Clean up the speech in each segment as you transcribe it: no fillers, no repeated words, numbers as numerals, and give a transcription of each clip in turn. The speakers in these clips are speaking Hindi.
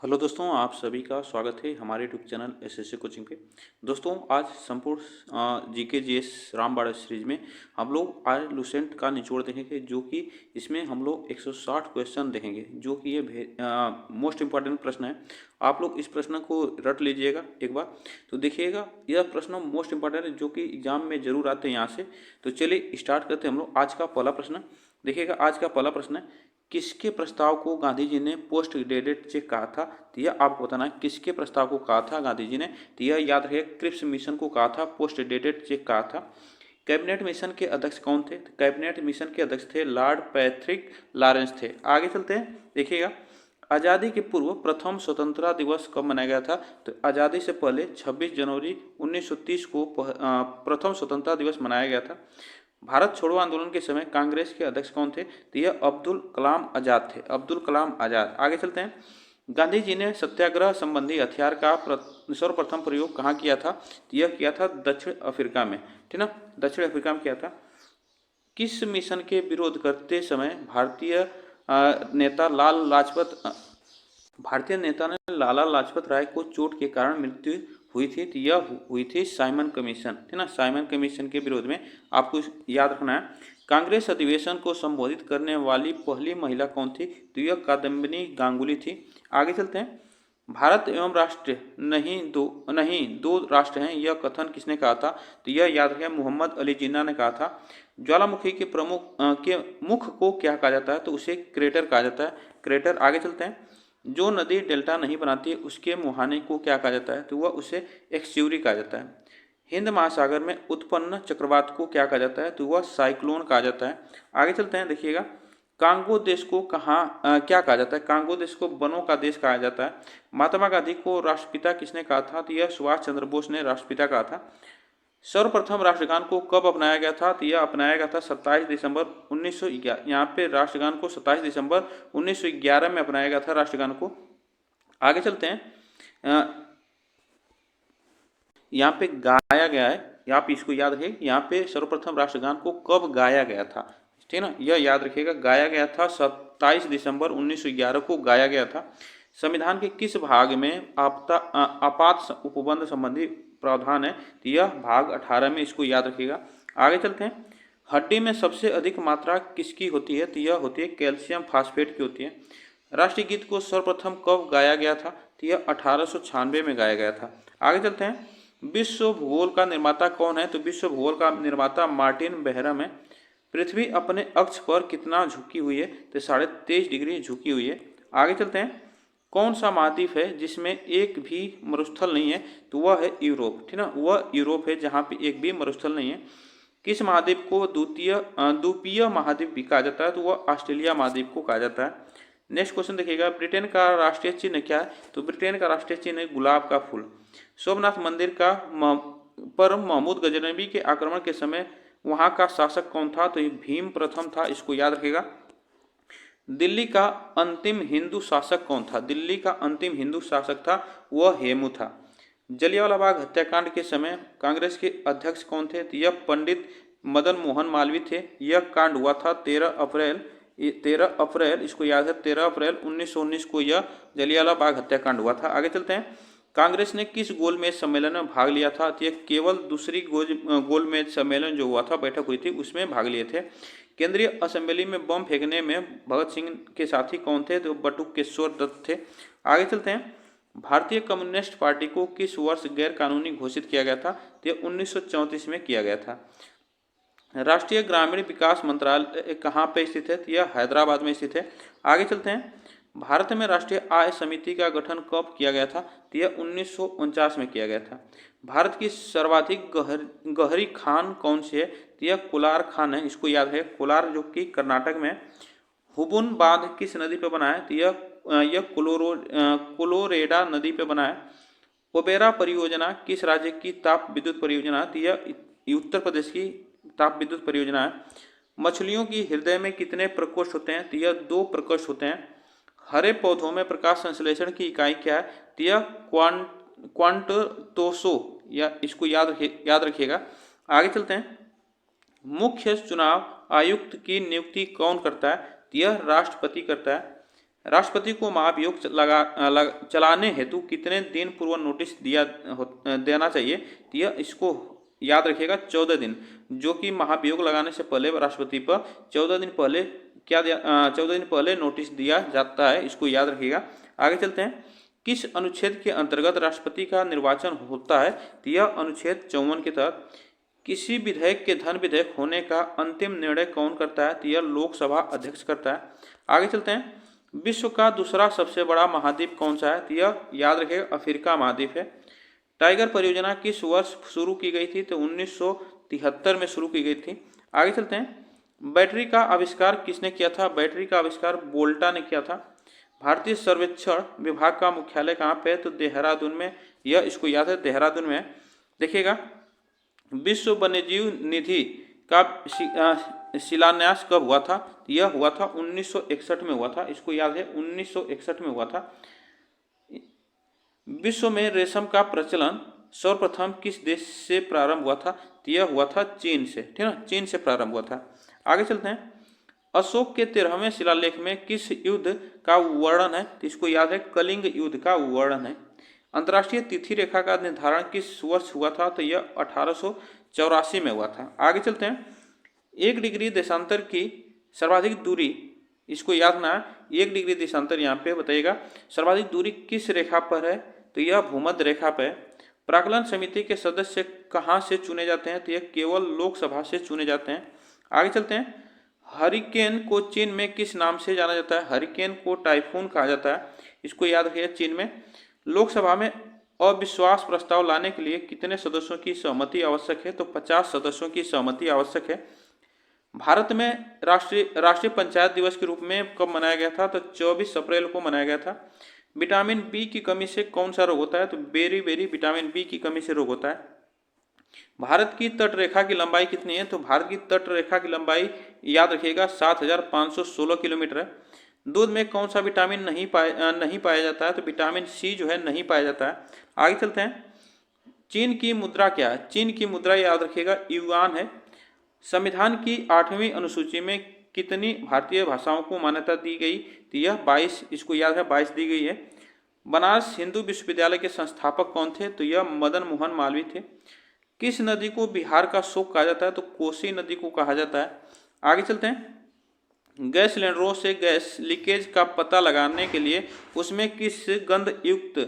हेलो दोस्तों, आप सभी का स्वागत है हमारे यूट्यूब चैनल एसएससी कोचिंग पे। दोस्तों, आज संपूर्ण जीके जीएस रामबाड़ा सीरीज में हम लोग आज लुसेंट का निचोड़ देखेंगे, जो कि इसमें हम लोग 160 क्वेश्चन देखेंगे, जो कि ये मोस्ट इम्पॉर्टेंट प्रश्न है। आप लोग इस प्रश्न को रट लीजिएगा एक बार, तो देखिएगा यह प्रश्न मोस्ट इम्पॉर्टेंट है, जो कि एग्जाम में जरूर आते हैं यहाँ से। तो चलिए स्टार्ट करते हैं हम लोग। आज का पहला प्रश्न देखिएगा। आज का पहला प्रश्न है, किसके प्रस्ताव को गांधी जी ने पोस्ट ग्रेडेड चेक कहा था? तो यह आपको बताना है किसके प्रस्ताव को कहा था गांधी जी ने। तो यह याद रहे, क्रिप्स मिशन को कहा था, पोस्ट ग्रेडेड चेक कहा था। कैबिनेट मिशन के अध्यक्ष कौन थे? तो कैबिनेट मिशन के अध्यक्ष थे लॉर्ड पैट्रिक लॉरेंस थे। आगे चलते हैं, देखिएगा। आज़ादी के पूर्व प्रथम स्वतंत्रता दिवस कब मनाया गया था? तो आज़ादी से पहले 26 जनवरी 1930 को प्रथम स्वतंत्रता दिवस मनाया गया था। भारत छोड़ो आंदोलन के समय कांग्रेस के अध्यक्ष कौन थे? तो यह अब्दुल कलाम आजाद थे, अब्दुल कलाम आजाद। आगे चलते हैं। गांधी जी ने सत्याग्रह संबंधी हथियार का सर्वप्रथम प्रयोग कहाँ किया था? तो यह किया था दक्षिण अफ्रीका में, ठीक ना, दक्षिण अफ्रीका में किया था। किस मिशन के विरोध करते समय भारतीय नेता ने लाला लाजपत राय को चोट के कारण मृत्यु हुई थी? तो यह हुई थी साइमन कमीशन, ठीक ना, साइमन कमीशन के विरोध में। आपको याद रखना है। कांग्रेस अधिवेशन को संबोधित करने वाली पहली महिला कौन थी? तो यह कादम्बिनी गांगुली थी। आगे चलते हैं। भारत एवं राष्ट्र नहीं दो राष्ट्र हैं, यह कथन किसने कहा था? तो यह याद रखें, मोहम्मद अली जिन्ना ने कहा था। ज्वालामुखी के के मुख को क्या कहा जाता है? तो उसे क्रेटर कहा जाता है, क्रेटर। आगे चलते हैं। जो नदी डेल्टा नहीं बनाती उसके मुहाने को क्या कहा जाता है? तो वह उसे एक्स्यूरी कहा जाता है। हिंद महासागर में उत्पन्न चक्रवात को क्या कहा जाता है? तो वह साइक्लोन कहा जाता है। आगे चलते हैं, देखिएगा। कांगो देश को क्या कहा जाता है? कांगो देश को वनों का देश कहा जाता है। महात्मा गांधी को राष्ट्रपिता किसने कहा था? तो यह सुभाष चंद्र बोस ने राष्ट्रपिता कहा था। सर्वप्रथम राष्ट्रगान को कब अपनाया गया था? तो यह अपनाया गया था 27 दिसंबर 1911। यहाँ पे राष्ट्रगान को 27 दिसंबर 1911 में अपनाया गया था राष्ट्रगान को। आगे चलते हैं। यहाँ पे गाया गया है, आप इसको याद रखें, यहाँ पे सर्वप्रथम राष्ट्रगान को कब गाया गया था, ठीक ना, यह याद रखिएगा। गाया गया था 27 दिसंबर 1911 को गाया गया था। संविधान के किस भाग में आपात उपबंध संबंधी प्रावधान है? तो यह भाग 18 में, इसको याद रखिएगा। आगे चलते हैं। हड्डी में सबसे अधिक मात्रा किसकी होती है? तो यह होती है कैल्शियम फास्फेट की होती है। राष्ट्रीय गीत को सर्वप्रथम कब गाया गया था? तो यह 1896 में गाया गया था। आगे चलते हैं। विश्व भूगोल का निर्माता कौन है? तो विश्व भूगोल का निर्माता मार्टिन बेहरम है। पृथ्वी अपने अक्ष पर कितना झुकी हुई है? तो 23.5 डिग्री झुकी हुई है। आगे चलते हैं। कौन सा महाद्वीप है जिसमें एक भी मरुस्थल नहीं है? तो वह है यूरोप, ठीक ना, वह यूरोप है जहाँ पे एक भी मरुस्थल नहीं है। किस महाद्वीप को द्वीपीय महाद्वीप भी कहा जाता है? तो वह ऑस्ट्रेलिया महाद्वीप को कहा जाता है। नेक्स्ट क्वेश्चन देखिएगा। ब्रिटेन का राष्ट्रीय चिन्ह क्या है? तो ब्रिटेन का राष्ट्रीय चिन्ह है गुलाब का फूल। सोमनाथ मंदिर पर महमूद गजनबी के आक्रमण के समय वहां का शासक कौन था? तो ये भीम प्रथम था, इसको याद रखेगा। दिल्ली का अंतिम हिंदू शासक कौन था? दिल्ली का अंतिम हिंदू शासक था वह हेमू था। जलियांवाला बाग हत्याकांड के समय कांग्रेस के अध्यक्ष कौन थे? तो यह पंडित मदन मोहन मालवीय थे। यह कांड हुआ था 13 अप्रैल, इसको याद है, 13 अप्रैल 1919 को यह जलियांवाला बाग हत्याकांड हुआ था। आगे चलते हैं। कांग्रेस ने किस गोलमेज सम्मेलन में भाग लिया था? तो यह केवल दूसरी गोलमेज सम्मेलन जो हुआ था, बैठक हुई थी, उसमें भाग लिए थे। केंद्रीय असेंबली में बम फेंकने में भगत सिंह के साथी कौन थे? तो बटुकेश्वर दत्त थे। आगे चलते हैं। भारतीय कम्युनिस्ट पार्टी को किस वर्ष गैर कानूनी घोषित किया गया था? तो 1934 में किया गया था। राष्ट्रीय ग्रामीण विकास मंत्रालय कहाँ पे स्थित है? तो यह हैदराबाद में स्थित है। आगे चलते हैं। भारत में राष्ट्रीय आय समिति का गठन कब किया गया था? तो यह 1949 में किया गया था। भारत की सर्वाधिक गहरी खान कौन सी है? तो यह कोलार खान है, इसको याद है, कोलार, जो कि कर्नाटक में। हुबुन बांध किस नदी पर बना है? तो यह कोलोरेडा नदी पर बना है। ओबेरा परियोजना किस राज्य की ताप विद्युत परियोजना? तो यह उत्तर प्रदेश की ताप विद्युत परियोजना है। मछलियों की हृदय में कितने प्रकोष्ठ होते हैं? तो यह 2 प्रकोष्ठ होते हैं। हरे पौधों में प्रकाश संश्लेषण की इकाई क्या है? तो यह क्वांटोसो, या इसको याद रखिएगा। आगे चलते हैं। मुख्य चुनाव आयुक्त की नियुक्ति कौन करता है? तो यह राष्ट्रपति करता है। राष्ट्रपति को महाभियोग चलाने हेतु कितने दिन पूर्व नोटिस देना चाहिए? तो यह इसको याद रखिएगा 14 दिन, जो कि महाभियोग लगाने से पहले राष्ट्रपति पर 14 दिन पहले 14 दिन पहले नोटिस दिया जाता है, इसको याद रखिएगा। आगे चलते हैं। किस अनुच्छेद के अंतर्गत राष्ट्रपति का निर्वाचन होता है? तो यह अनुच्छेद 54 के तहत। किसी विधेयक के धन विधेयक होने का अंतिम निर्णय कौन करता है? तो यह लोकसभा अध्यक्ष करता है। आगे चलते हैं। विश्व का दूसरा सबसे बड़ा महाद्वीप कौन सा है? तो यह याद रखिएगा अफ्रीका महाद्वीप है। टाइगर परियोजना किस वर्ष शुरू की गई थी? तो 1973 में शुरू की गई थी। आगे चलते हैं। बैटरी का आविष्कार किसने किया था? बैटरी का आविष्कार वोल्टा ने किया था। भारतीय सर्वेक्षण विभाग का मुख्यालय कहाँ पे है? तो देहरादून में। यह इसको याद है, देहरादून में। देखिएगा, विश्व वन्यजीव निधि का शिलान्यास कब हुआ था? यह हुआ था 1961 में हुआ था, इसको याद है, 1961 में हुआ था। विश्व में रेशम का प्रचलन सर्वप्रथम किस देश से प्रारंभ हुआ था? यह हुआ था चीन से, ठीक है, चीन से प्रारंभ हुआ था। आगे चलते हैं। अशोक के 13वें शिलालेख में किस युद्ध का वर्णन है? इसको याद है, कलिंग युद्ध का वर्णन है। अंतर्राष्ट्रीय तिथि रेखा का निर्धारण किस वर्ष हुआ था? तो यह 1884 में हुआ था। आगे चलते हैं। 1 डिग्री देशांतर की सर्वाधिक दूरी, इसको याद रखना है, 1 डिग्री देशांतर यहाँ पे बताइएगा सर्वाधिक दूरी किस रेखा पर है? तो यह भूमध्य रेखा पर है। प्राक्कलन समिति के सदस्य कहाँ से चुने जाते हैं? तो यह केवल लोकसभा से चुने जाते हैं। आगे चलते हैं। हरिकेन को चीन में किस नाम से जाना जाता है? हरिकेन को टाइफून कहा जाता है, इसको याद रखिए। चीन में लोकसभा में अविश्वास प्रस्ताव लाने के लिए कितने सदस्यों की सहमति आवश्यक है? तो 50 सदस्यों की सहमति आवश्यक है। भारत में राष्ट्रीय पंचायत दिवस के रूप में कब मनाया गया था? तो 24 अप्रैल को मनाया गया था। विटामिन बी की कमी से कौन सा रोग होता है? तो बेरी विटामिन बी की कमी से रोग होता है। भारत की तट रेखा की लंबाई कितनी है? तो भारत की तट रेखा की लंबाई याद रखिएगा 7516 किलोमीटर है। दूध में कौन सा विटामिन नहीं पाया जाता है? तो विटामिन सी जो है नहीं पाया जाता है। आगे चलते हैं। चीन की मुद्रा क्या है? चीन की मुद्रा याद रखिएगा युआन है। संविधान की 8वीं अनुसूची में कितनी भारतीय भाषाओं को मान्यता दी गई? तो यह 22, इसको याद है, 22 दी गई है। बनारस हिंदू विश्वविद्यालय के संस्थापक कौन थे? तो यह मदन मोहन मालवीय थे। किस नदी को बिहार का शोक कहा जाता है? तो कोसी नदी को कहा जाता है। आगे चलते हैं। गैस सिलेंडरों से गैस लीकेज का पता लगाने के लिए उसमें किस गंध युक्त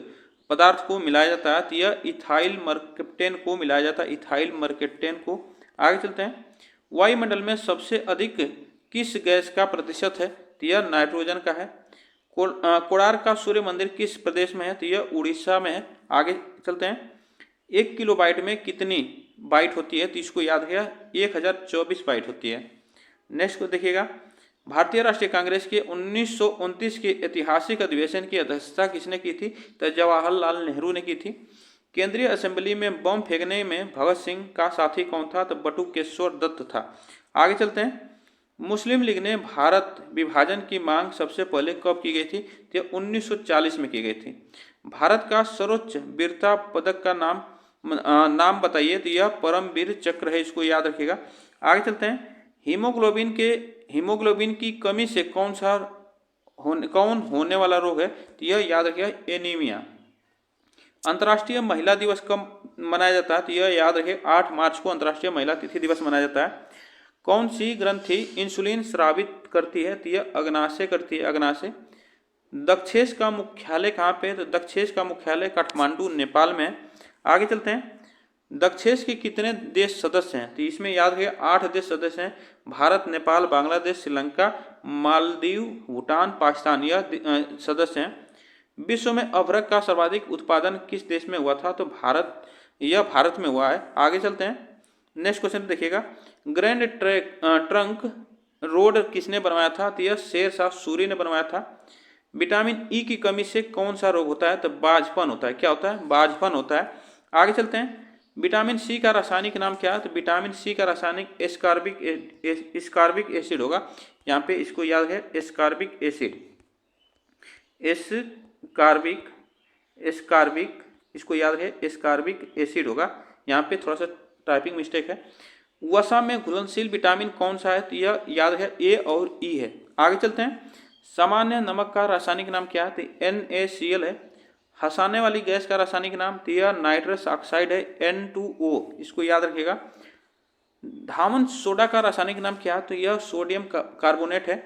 पदार्थ को मिलाया जाता है? तो यह इथाइल मर्केप्टेन को मिलाया जाता है, इथाइल मर्केप्टेन को। आगे चलते हैं। वायुमंडल में सबसे अधिक किस गैस का प्रतिशत है? तो यह नाइट्रोजन का है। कोणार्क का सूर्य मंदिर किस प्रदेश में है? तो यह उड़ीसा में है। आगे चलते हैं। 1 किलोबाइट में कितनी बाइट होती है? तो इसको याद रखिएगा 1024 बाइट होती है। नेक्स्ट को देखिएगा। भारतीय राष्ट्रीय कांग्रेस के 1929 के ऐतिहासिक अधिवेशन की अध्यक्षता किसने की थी? तो जवाहरलाल नेहरू ने की थी। केंद्रीय असेंबली में बम फेंकने में भगत सिंह का साथी कौन था? तो बटुकेश्वर दत्त था। आगे चलते हैं। मुस्लिम लीग ने भारत विभाजन की मांग सबसे पहले कब की गई थी? तो 1940 में की गई थी। भारत का सर्वोच्च वीरता पदक का नाम बताइए। तो यह परमवीर चक्र है, इसको याद रखिएगा। आगे चलते हैं। हीमोग्लोबिन की कमी से कौन होने वाला रोग है? तो यह याद रखिएगा एनीमिया। अंतर्राष्ट्रीय महिला दिवस कब मनाया जाता है? तो यह याद रखिए 8 मार्च को अंतर्राष्ट्रीय महिला तिथि दिवस मनाया जाता है। कौन सी ग्रंथि इंसुलिन स्रावित करती है? तो यह अग्नाशय करती है, अग्नाशय। दक्षेश का मुख्यालय कहाँ पे है? तो दक्षेश का मुख्यालय काठमांडू, नेपाल में है। आगे चलते हैं। दक्षेश के कितने देश सदस्य हैं? तो इसमें याद रखिए 8 देश सदस्य हैं। भारत, नेपाल, बांग्लादेश, श्रीलंका, मालदीव, भूटान, पाकिस्तान, यह सदस्य हैं। विश्व में अभ्रक का सर्वाधिक उत्पादन किस देश में हुआ था? तो यह भारत में हुआ है। आगे चलते हैं। नेक्स्ट क्वेश्चन देखिएगा। ग्रैंड ट्रंक रोड किसने बनवाया था? तो यह शेरशाह सूरी ने बनवाया था। विटामिन ई की कमी से कौन सा रोग होता है? तो बाझपन होता है। क्या होता है? बाझपन होता है। आगे चलते हैं। विटामिन सी का रासायनिक नाम क्या है? तो विटामिन सी का रासायनिक एस्कॉर्बिक एसिड होगा। यहाँ पे इसको याद है, एस्कॉर्बिक एसिड, एस्कॉर्बिक, इसको याद है, एस्कॉर्बिक एसिड होगा। यहाँ पे थोड़ा सा टाइपिंग मिस्टेक है। वसा में घुलनशील विटामिन कौन सा है? तो यह याद है ए और ई है। आगे चलते हैं। सामान्य नमक का रासायनिक नाम क्या है? तो NaCl है। हंसाने वाली गैस का रासायनिक नाम तो यह नाइट्रस ऑक्साइड है, N2O, इसको याद रखिएगा। धामन सोडा का रासायनिक नाम क्या है? तो यह सोडियम कार्बोनेट है।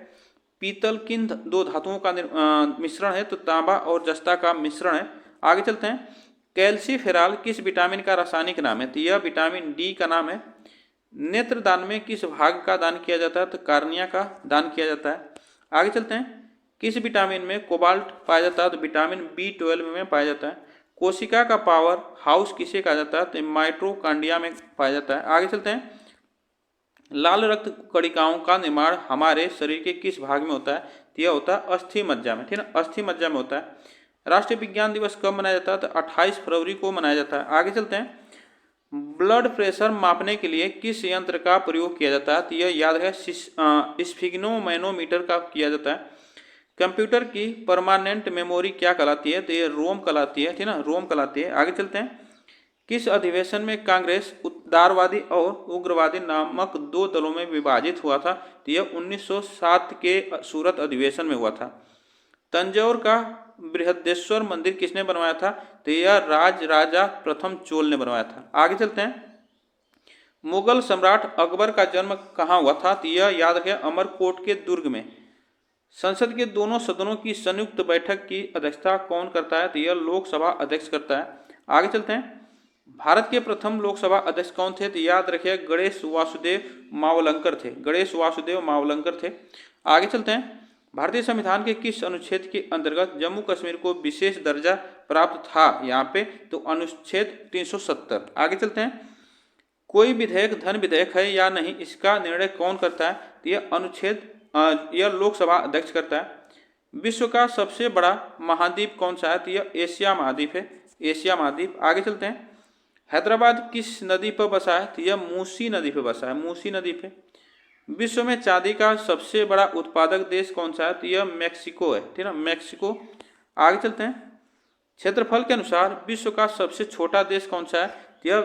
पीतल किन दो धातुओं का मिश्रण है? तो तांबा और जस्ता का मिश्रण है। आगे चलते हैं। कैल्सीफेरॉल किस विटामिन का रासायनिक नाम है? तो यह विटामिन डी का नाम है। नेत्रदान में किस भाग का दान किया जाता है? तो कार्निया का दान किया जाता है। आगे चलते हैं। किस विटामिन में कोबाल्ट पाया जाता है? तो विटामिन B12 में पाया जाता है। कोशिका का पावर हाउस किसे कहा जाता है? तो माइटोकॉन्ड्रिया में पाया जाता है। आगे चलते हैं। लाल रक्त कणिकाओं का निर्माण हमारे शरीर के किस भाग में होता है? तो यह होता है अस्थि मज्जा में, ठीक है ना, अस्थि मज्जा में होता है। राष्ट्रीय विज्ञान दिवस कब मनाया जाता है? तो 28 फरवरी को मनाया जाता है। आगे चलते हैं। ब्लड प्रेशर मापने के लिए किस यंत्र का प्रयोग किया जाता है? तो यह याद है स्फिग्नोमैनोमीटर का किया जाता है। कंप्यूटर की परमानेंट मेमोरी क्या कहलाती है? तो ये रोम कहलाती है, ठीक है ना, रोम कहलाती है। आगे चलते हैं। किस अधिवेशन में कांग्रेस उदारवादी और उग्रवादी नामक दो दलों में विभाजित हुआ था? तो यह 1907 के सूरत अधिवेशन में हुआ था। तंजौर का बृहदेश्वर मंदिर किसने बनवाया था? तो यह राजा प्रथम चोल ने बनवाया था। आगे चलते हैं। मुगल सम्राट अकबर का जन्म कहाँ हुआ था? तो यह याद रखें अमरकोट के दुर्ग में। संसद के दोनों सदनों की संयुक्त बैठक की अध्यक्षता कौन करता है? तो यह लोकसभा अध्यक्ष करता है। आगे चलते हैं। भारत के प्रथम लोकसभा अध्यक्ष कौन थे? तो याद रखिए गणेश वासुदेव मावलंकर थे, गणेश वासुदेव मावलंकर थे। आगे चलते हैं। भारतीय संविधान के किस अनुच्छेद के अंतर्गत जम्मू कश्मीर को विशेष दर्जा प्राप्त था? यहाँ पे तो अनुच्छेद 370। आगे चलते हैं। कोई विधेयक धन विधेयक है या नहीं, इसका निर्णय कौन करता है? तो यह अनुच्छेद यह लोकसभा अध्यक्ष करता है। विश्व का सबसे बड़ा महाद्वीप कौन सा है? तो यह एशिया महाद्वीप है, एशिया महाद्वीप। आगे चलते हैं। हैदराबाद किस नदी पर बसा है? तो यह मूसी नदी पर बसा है, मूसी नदी पे। विश्व में चांदी का सबसे बड़ा उत्पादक देश कौन सा है? तो यह मैक्सिको है, ठीक है ना, मैक्सिको। आगे चलते हैं। क्षेत्रफल के अनुसार विश्व का सबसे छोटा देश कौन सा है? तो यह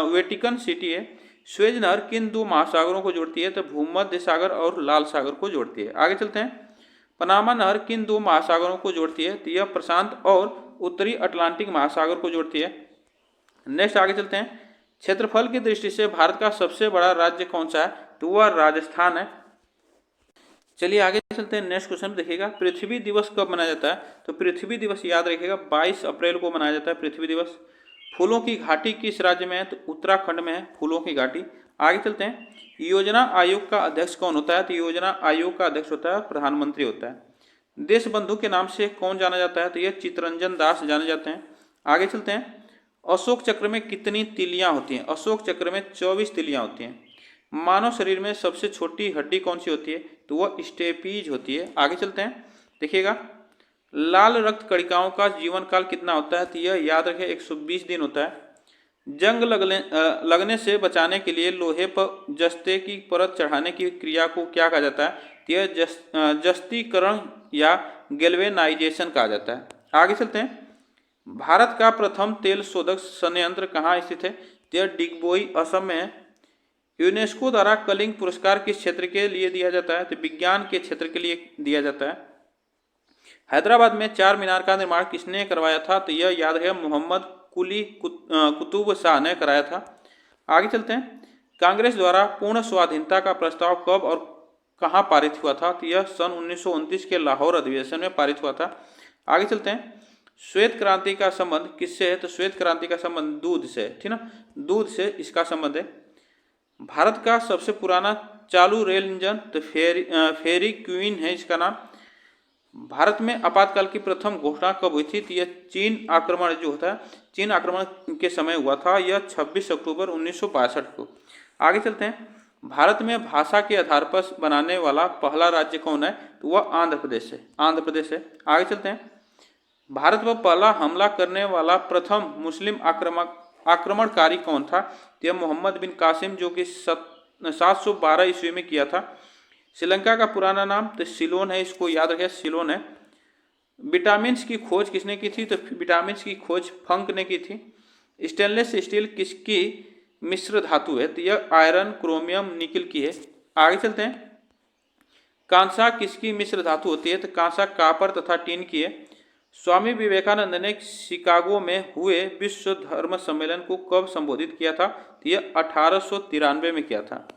वेटिकन सिटी है। स्वेज नहर किन दो महासागरों को जोड़ती है? तो भूमध्य सागर और लाल सागर को जोड़ती है। आगे चलते हैं। पनामा नहर किन दो महासागरों को जोड़ती है? तो यह प्रशांत और उत्तरी अटलांटिक महासागर को जोड़ती है। नेक्स्ट आगे चलते हैं। क्षेत्रफल की दृष्टि से भारत का सबसे बड़ा राज्य कौन सा है? तो वह राजस्थान है। चलिए आगे चलते हैं। नेक्स्ट क्वेश्चन देखिएगा। पृथ्वी दिवस कब मनाया जाता है? तो पृथ्वी दिवस याद रखिएगा 22 अप्रैल को मनाया जाता है पृथ्वी दिवस। फूलों की घाटी किस राज्य में है? तो उत्तराखंड में है फूलों की घाटी। आगे चलते हैं। योजना आयोग का अध्यक्ष कौन होता है? तो योजना आयोग का अध्यक्ष होता है प्रधानमंत्री होता है। देश बंधु के नाम से कौन जाना जाता है? तो यह चित्तरंजन दास जाने जाते हैं। आगे चलते हैं। अशोक चक्र में कितनी तिलियां होती हैं? अशोक चक्र में 24 तिलियां होती हैं। मानव शरीर में सबसे छोटी हड्डी कौन सी होती है? तो वह स्टेपीज होती है। आगे चलते हैं। देखिएगा लाल रक्त कणिकाओं का जीवन काल कितना होता है? तो यह याद रखें 120 दिन होता है। जंग लगने से बचाने के लिए लोहे पर जस्ते की परत चढ़ाने की क्रिया को क्या कहा जाता है? तो यह जस्तीकरण या गैल्वेनाइजेशन कहा जाता है। आगे चलते हैं। भारत का प्रथम तेल शोधक संयंत्र कहाँ स्थित है? तो यह डिगबोई असम में है। यूनेस्को द्वारा कलिंग पुरस्कार किस क्षेत्र के लिए दिया जाता है? तो विज्ञान के क्षेत्र के लिए दिया जाता है। हैदराबाद में चार मीनार का निर्माण किसने करवाया था? तो यह याद है मोहम्मद कुली कुतुब शाह ने कराया था। आगे चलते हैं। कांग्रेस द्वारा पूर्ण स्वाधीनता का प्रस्ताव कब और कहाँ पारित हुआ था? तो यह सन 1929 के लाहौर अधिवेशन में पारित हुआ था। आगे चलते हैं। श्वेत क्रांति का संबंध किससे है? तो श्वेत क्रांति का संबंध दूध से, ठीक ना, दूध से इसका संबंध है। भारत का सबसे पुराना चालू रेल इंजन तो फेरी क्वीन है इसका नाम। भारत में आपातकाल की प्रथम घोषणा कब हुई थी? तो यह चीन आक्रमण जो होता है, चीन आक्रमण के समय हुआ था, यह 26 अक्टूबर 1962 को। आगे चलते हैं। भारत में भाषा के आधार पर बनाने वाला पहला राज्य कौन है? तो वह आंध्र प्रदेश है, आंध्र प्रदेश है। आगे चलते हैं। भारत पर पहला हमला करने वाला प्रथम मुस्लिम आक्रमणकारी कौन था? तो यह मोहम्मद बिन कासिम जो कि 712 ईस्वी में किया था। श्रीलंका का पुराना नाम तो सिलोन है, इसको याद रखें सिलोन है। विटामिन की खोज किसने की थी? तो विटामिन की खोज फंक ने की थी। स्टेनलेस स्टील किसकी मिश्र धातु है? तो यह आयरन क्रोमियम निकिल की है। आगे चलते हैं। कांसा किसकी मिश्र धातु होती है? तो कांसा कापर तथा टीन की है। स्वामी विवेकानंद ने शिकागो में हुए विश्व धर्म सम्मेलन को कब संबोधित किया था? तो यह 1893 में किया था।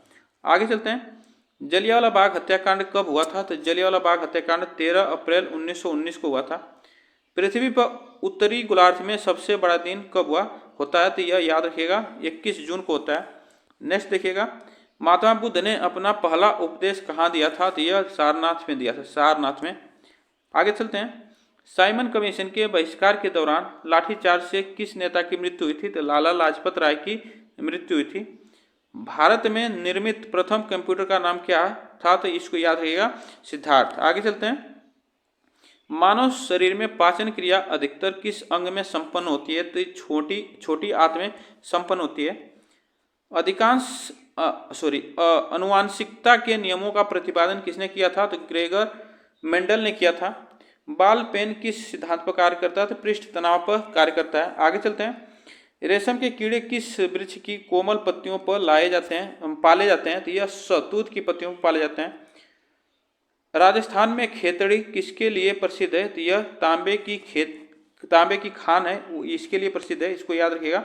आगे चलते हैं। जलियांवाला बाग हत्याकांड कब हुआ था? तो जलियांवाला बाग हत्याकांड 13 अप्रैल 1919 को हुआ था। पृथ्वी पर उत्तरी गोलार्ध में सबसे बड़ा दिन कब होता है? तो यह याद रखिएगा 21 जून को होता है। नेक्स्ट देखिएगा, महात्मा बुद्ध ने अपना पहला उपदेश कहाँ दिया था? तो यह सारनाथ में दिया था, सारनाथ में। आगे चलते हैं। साइमन कमीशन के बहिष्कार के दौरान लाठीचार्ज से किस नेता की मृत्यु हुई थी? तो लाला लाजपत राय की मृत्यु हुई थी। भारत में निर्मित प्रथम कंप्यूटर का नाम क्या था? तो इसको याद रखिएगा, सिद्धार्थ। आगे चलते हैं। मानव शरीर में पाचन क्रिया अधिकतर किस अंग में संपन्न होती है? तो छोटी आंत में संपन्न होती है। अधिकांश अनुवांशिकता के नियमों का प्रतिपादन किसने किया था? तो ग्रेगर मेंडल ने किया था। बाल पेन किस सिद्धांत पर कार्य करता है? तो पृष्ठ तनाव पर कार्य करता है। आगे चलते हैं। रेशम के कीड़े किस वृक्ष की कोमल पत्तियों पर पाले जाते हैं? तो यह शहतूत की पत्तियों पर पाले जाते हैं। राजस्थान में खेतड़ी किसके लिए प्रसिद्ध है? तो यह तांबे की खान है, इसके लिए प्रसिद्ध है, इसको याद रखिएगा।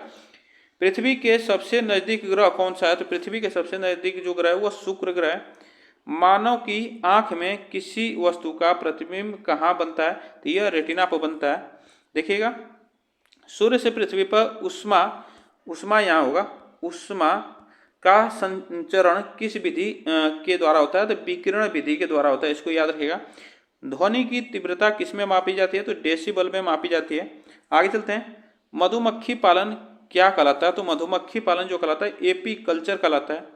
पृथ्वी के सबसे नजदीक ग्रह कौन सा है? तो पृथ्वी के सबसे नजदीक जो ग्रह है वह शुक्र ग्रह है। मानव की आंख में किसी वस्तु का प्रतिबिंब कहाँ बनता है? तो यह रेटिना पर बनता है। देखिएगा, सूर्य से पृथ्वी पर उष्मा यहाँ होगा, उष्मा का संचरण किस विधि के द्वारा होता है? तो विकिरण विधि के द्वारा होता है, इसको याद रखिएगा। ध्वनि की तीव्रता किस में मापी जाती है? तो डेसिबल में मापी जाती है। आगे चलते हैं। मधुमक्खी पालन क्या कहलाता है? तो मधुमक्खी पालन जो कहलाता है एपी कल्चर कहलाता है।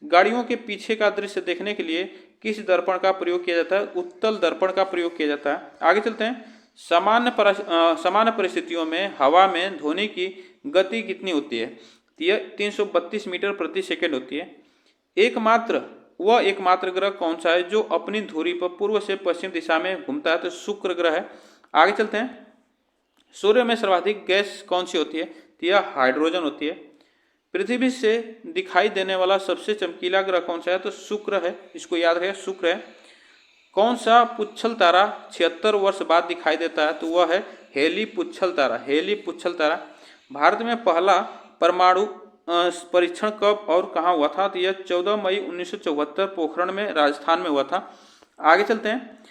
गाड़ियों के पीछे का दृश्य देखने के लिए किस दर्पण का प्रयोग किया जाता है? उत्तल दर्पण का प्रयोग किया जाता है। आगे चलते हैं। सामान्य परिस्थितियों में हवा में ध्वनि की गति कितनी होती है? यह 332 मीटर प्रति सेकंड होती है। एकमात्र ग्रह कौन सा है जो अपनी धुरी पर पूर्व से पश्चिम दिशा में घूमता है? तो शुक्र ग्रह है। आगे चलते हैं। सूर्य में सर्वाधिक गैस कौन सी होती है? तो यह हाइड्रोजन होती है। पृथ्वी से दिखाई देने वाला सबसे चमकीला ग्रह कौन सा है? तो शुक्र है, इसको याद रहे, शुक्र है। कौन सा पुच्छल तारा 76 वर्ष बाद दिखाई देता है? तो वह है हेली पुच्छल तारा, हेली पुच्छल तारा। भारत में पहला परमाणु परीक्षण कब और कहाँ हुआ था? तो यह 14 मई 1974 पोखरण में, राजस्थान में हुआ था। आगे चलते हैं।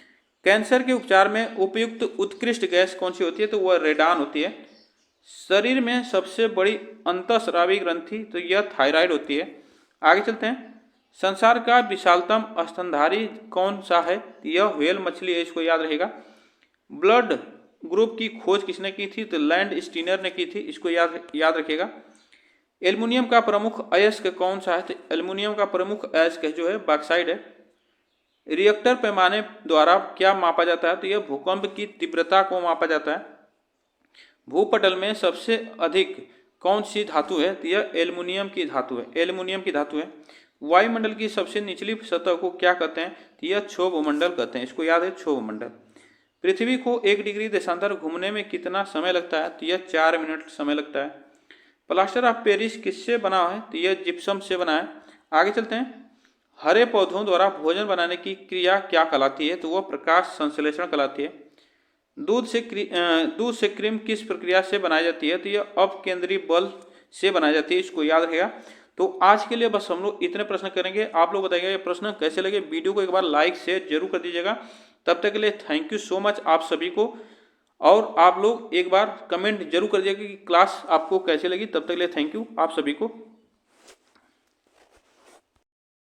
कैंसर के उपचार में उपयुक्त उत्कृष्ट गैस कौन सी होती है? तो वह रेडान होती है। शरीर में सबसे बड़ी अंतःस्रावी ग्रंथि, तो यह थायराइड होती है। आगे चलते हैं। संसार का विशालतम स्तनधारी कौन सा है? यह व्हेल मछली है, इसको याद रहेगा। ब्लड ग्रुप की खोज किसने की थी? तो लैंड स्टीनर ने की थी, इसको याद रखिएगा। एल्युमिनियम का प्रमुख अयस्क कौन सा है? तो एल्युमिनियम का प्रमुख अयस्क जो है बॉक्साइड है। रिएक्टर पैमाने द्वारा क्या मापा जाता है? तो यह भूकंप की तीव्रता को मापा जाता है। भूपटल में सबसे अधिक कौन सी धातु है? तो यह एल्युमिनियम की धातु है, एल्युमिनियम की धातु है। वायुमंडल की सबसे निचली सतह को क्या कहते हैं? तो यह क्षोभमंडल कहते हैं, इसको याद है, क्षोभमंडल। पृथ्वी को 1 डिग्री देशांतर घूमने में कितना समय लगता है? तो यह 4 मिनट समय लगता है। प्लास्टर ऑफ पेरिस किससे बना है? तो यह जिप्सम से बना है। आगे चलते हैं। हरे पौधों द्वारा भोजन बनाने की क्रिया क्या कहलाती है? तो वह प्रकाश संश्लेषण कहलाती है। दूध से क्रीम किस प्रक्रिया से बनाई जाती है? तो यह अपकेंद्री बल से बनाई जाती है, इसको याद रहेगा। तो आज के लिए बस हम लोग इतने प्रश्न करेंगे। आप लोग बताइएगा ये प्रश्न कैसे लगे। वीडियो को एक बार लाइक शेयर जरूर कर दीजिएगा। तब तक के लिए थैंक यू सो मच आप सभी को। और आप लोग एक बार कमेंट जरूर कर दीजिएगा कि क्लास आपको कैसे लगी। तब तक के लिए थैंक यू आप सभी को।